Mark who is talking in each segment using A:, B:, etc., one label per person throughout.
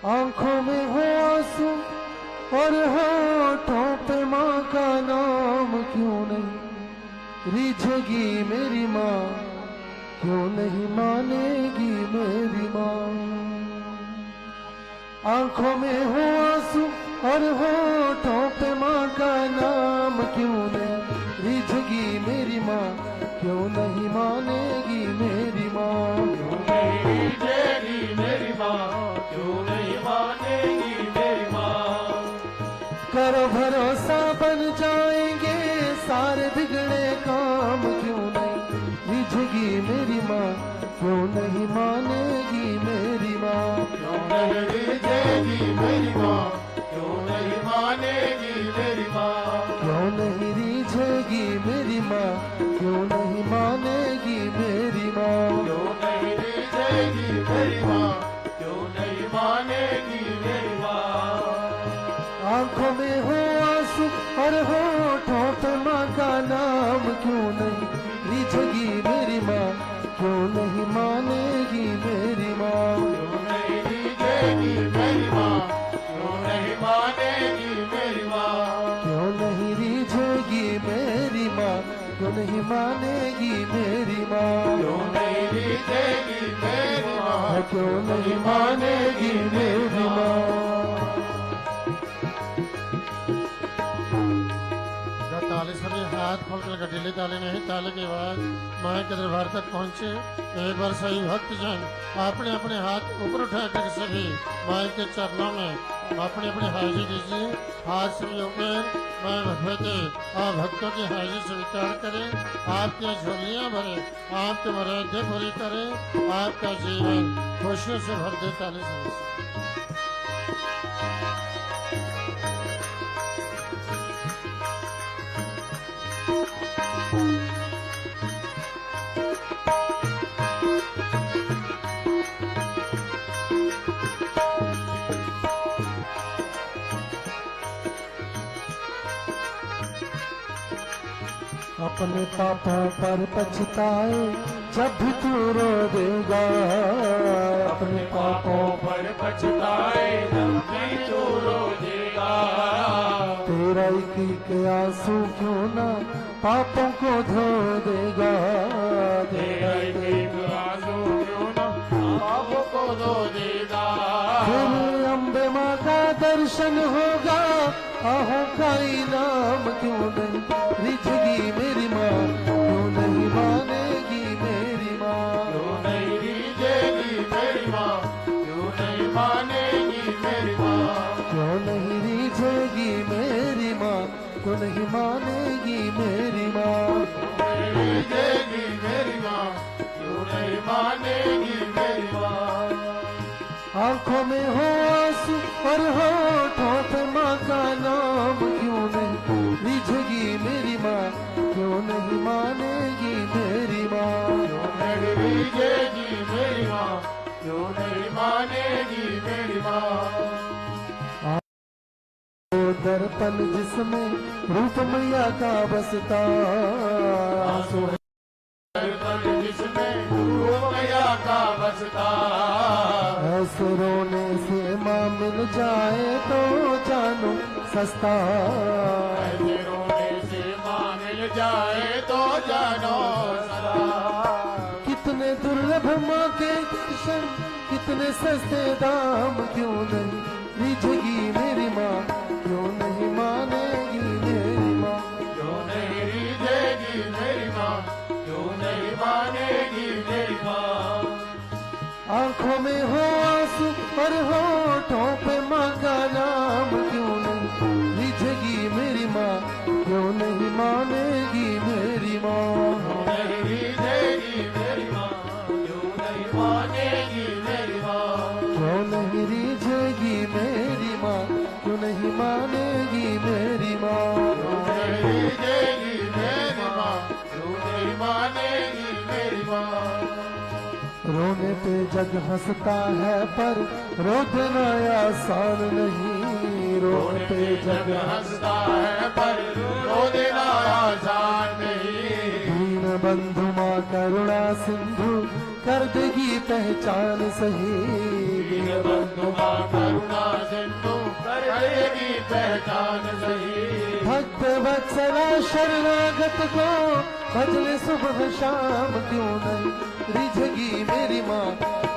A: आंखों में हो आंसू और होठों पे माँ का नाम क्यों नहीं रिझेगी मेरी माँ, क्यों नहीं मानेगी मेरी माँ। आंखों में हो आंसू और होठों पे माँ का नाम क्यों नहीं रिझेगी मेरी माँ, क्यों नहीं मानेगी मेरी माँ।
B: क्यों नहीं रिझेगी मेरी माँ, क्यों नहीं मानेगी मेरी माँ।
A: करो भरोसा बन जाएंगे सारे बिगड़े काम, क्यों नहीं रिझेगी मेरी माँ, क्यों नहीं मानेगी मेरी माँ।
B: क्यों नहीं रिझेगी मेरी माँ, क्यों नहीं मानेगी मेरी माँ।
A: क्यों नहीं रिझेगी मेरी माँ, क्यों नहीं मानेगी मेरी माँ।
B: क्यों नहीं रिझेगी मेरी माँ, क्यों नहीं मानेगी मेरी माँ।
A: आंखों में हो आंसू और होठों पे माँ का नाम क्यों नहीं रिझेगी मेरी माँ, क्यों नहीं मानेगी मेरी माँ।
B: क्यों नहीं रिझेगी मेरी माँ, क्यों नहीं मानेगी मेरी माँ।
A: क्यों नहीं रिझेगी मेरी माँ, क्यों नहीं मानेगी मेरी माँ।
B: क्यों नहीं रिझेगी मेरी माँ,
A: क्यों नहीं मानेगी मेरी माँ।
C: ताले सभी हाथ खोलकर गठीले ताले नहीं, ताले के बाद माँ के दरबार तक पहुँचे। एक बार सही भक्त जन अपने अपने हाथ ऊपर उठाकर सभी माँ के चरणों में अपने अपने हाजिरी दीजिए। हाथ सभी ऊपर मैं भगवती आप भक्तों की हाजिरी स्वीकार करें, आपकी झोलियाँ भरे, आपके मुरादें पूरी करें, आपका जीवन खुशियों से भर दे। ताले सभी
A: अपने पापों पर पछताए जब भी तू रो देगा,
B: अपने पापों पर पछताए जब भी तू रो देगा।
A: तेरा एक आंसू क्यों ना पापों को धो देगा,
B: तेरा एक आंसू क्यों ना पापों को धो देगा।
A: फिर अम्बे माँ का दर्शन होगा, आहों का इनाम क्यों नहीं रिझेगी मेरी माँ, क्यों नहीं मानेगी मेरी माँ।
B: क्यों नहीं रिझेगी मेरी माँ, क्यों नहीं मानेगी मेरी माँ।
A: क्यों नहीं रिझेगी मेरी माँ, क्यों नहीं मानेगी मेरी माँ।
B: रिझेगी मेरी माँ, क्यों नहीं मानेगी मेरी माँ।
A: आंखों में हो आंसू और होठों पे माँ का नाम क्यों नहीं रिझेगी मेरी माँ, क्यों नहीं मानेगी मेरी माँ।
B: क्यों नहीं रिझेगी मेरी माँ, क्यों नहीं मानेगी मेरी माँ।
A: दर्पण जिसमें रूप मैया का बसता, आंसू है
B: दर्पण जिसमें रूप मैया का बसता।
A: ऐसे रोने से माँ मिल जाए तो जानो सस्ता,
B: ऐसे रोने से माँ मिल जाए तो जानो सदा।
A: कितने दुर्लभ माँ के दर्शन, कितने सस्ते दाम, क्यों नहीं रिझेगी मेरी माँ, क्यों नहीं मानेगी मेरी माँ।
B: क्यों नहीं रिझेगी मेरी माँ, क्यों नहीं मानेगी मेरी माँ।
A: आंखों में हो आंसू और होठों पे माँ का नाम क्यों नहीं रिझेगी मेरी माँ, क्यों नहीं मानेगी मेरी माँ।
B: क्यों नहीं रिझेगी मेरी माँ, क्यों नहीं मानेगी मेरी माँ।
A: क्यों नहीं रिझेगी मेरी माँ, क्यों नहीं मानेगी मेरी माँ।
B: क्यों नहीं रिझेगी मेरी माँ, क्यों नहीं मानेगी मेरी माँ।
A: रोने पे जग हंसता है पर रो देना आसान नहीं, रोने पे जग
B: हंसता है पर रो देना आसान नहीं।
A: दीन बंधु माँ करुणा सिंधु कर देगी पहचान सही।
B: दीनबंधु मां करुणा सिंधु कर देगी पहचान सही।
A: भक्त वत्सला शरणागत को भजले सुबह शाम क्यों नहीं रिझेगी मेरी माँ,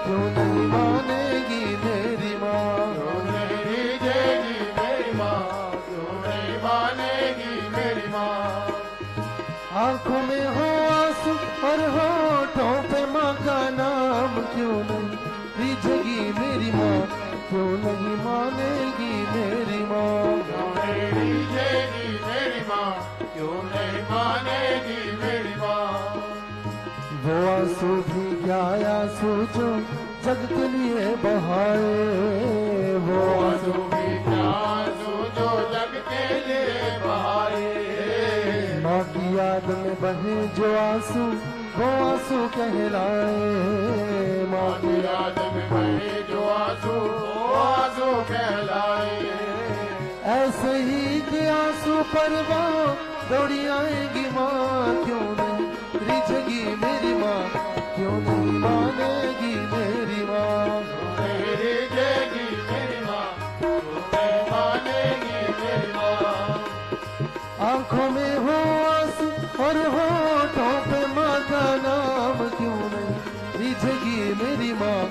A: क्यों नहीं मानेगी मेरी माँ।
B: क्यों नहीं रिझेगी मेरी माँ, क्यों नहीं मानेगी मेरी माँ।
A: आंखों में हो आंसू और होठों पे माँ का नाम क्यों नहीं रिझेगी मेरी माँ, क्यों नहीं मानेगी मेरी माँ।
B: क्यों नहीं रिझेगी मेरी माँ, क्यों नहीं मानेगी मेरी माँ।
A: वो आंसू भी क्या आंसू जो जग के लिए बहाए, वो
B: आंसू भी क्या आंसू जो जग के लिए बहाए।
A: माँ की याद में बहे जो आंसू वो आंसू कहलाए।
B: माँ की याद में बहे जो आंसू वो आंसू कहलाए।
A: ऐसे ही के आंसू पर वो दौड़ी आएगी माँ, क्यों नहीं रिझेगी मेरी माँ, क्यों नहीं मानेगी मेरी माँ।
B: क्यों नहीं रिझेगी मेरी माँ, क्यों नहीं मानेगी मेरी माँ।
A: आंखों में हो आंसू और होठों पे माँ का नाम क्यों नहीं रिझेगी मेरी माँ,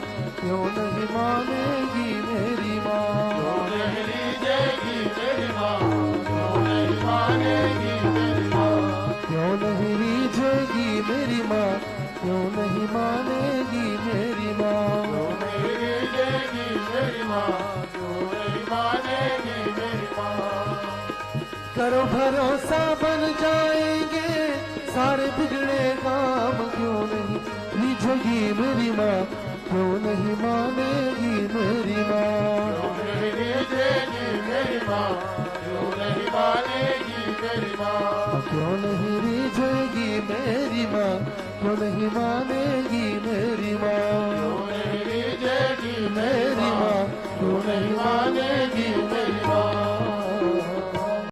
A: क्यों नहीं मानेगी मेरी माँ।
B: क्यों नहीं रिझेगी मेरी माँ, क्यों नहीं मानेगी मेरी माँ।
A: क्यों नहीं रिझेगी मेरी माँ, क्यों नहीं मानेगी मेरी माँ।
B: क्यों नहीं रिझेगी मेरी माँ, क्यों नहीं मानेगी मेरी माँ।
A: करो भरोसा बन जाएंगे सारे बिगड़े काम, क्यों नहीं रिझेगी मेरी माँ, क्यों नहीं मानेगी मेरी माँ।
B: क्यों नहीं रिझेगी मेरी माँ, क्यों नहीं मानेगी मेरी माँ।
A: क्यों नहीं रिझेगी मेरी माँ, क्यों नहीं मानेगी मेरी माँ।
B: क्यों नहीं रिझेगी
A: मेरी माँ, क्यों नहीं मानेगी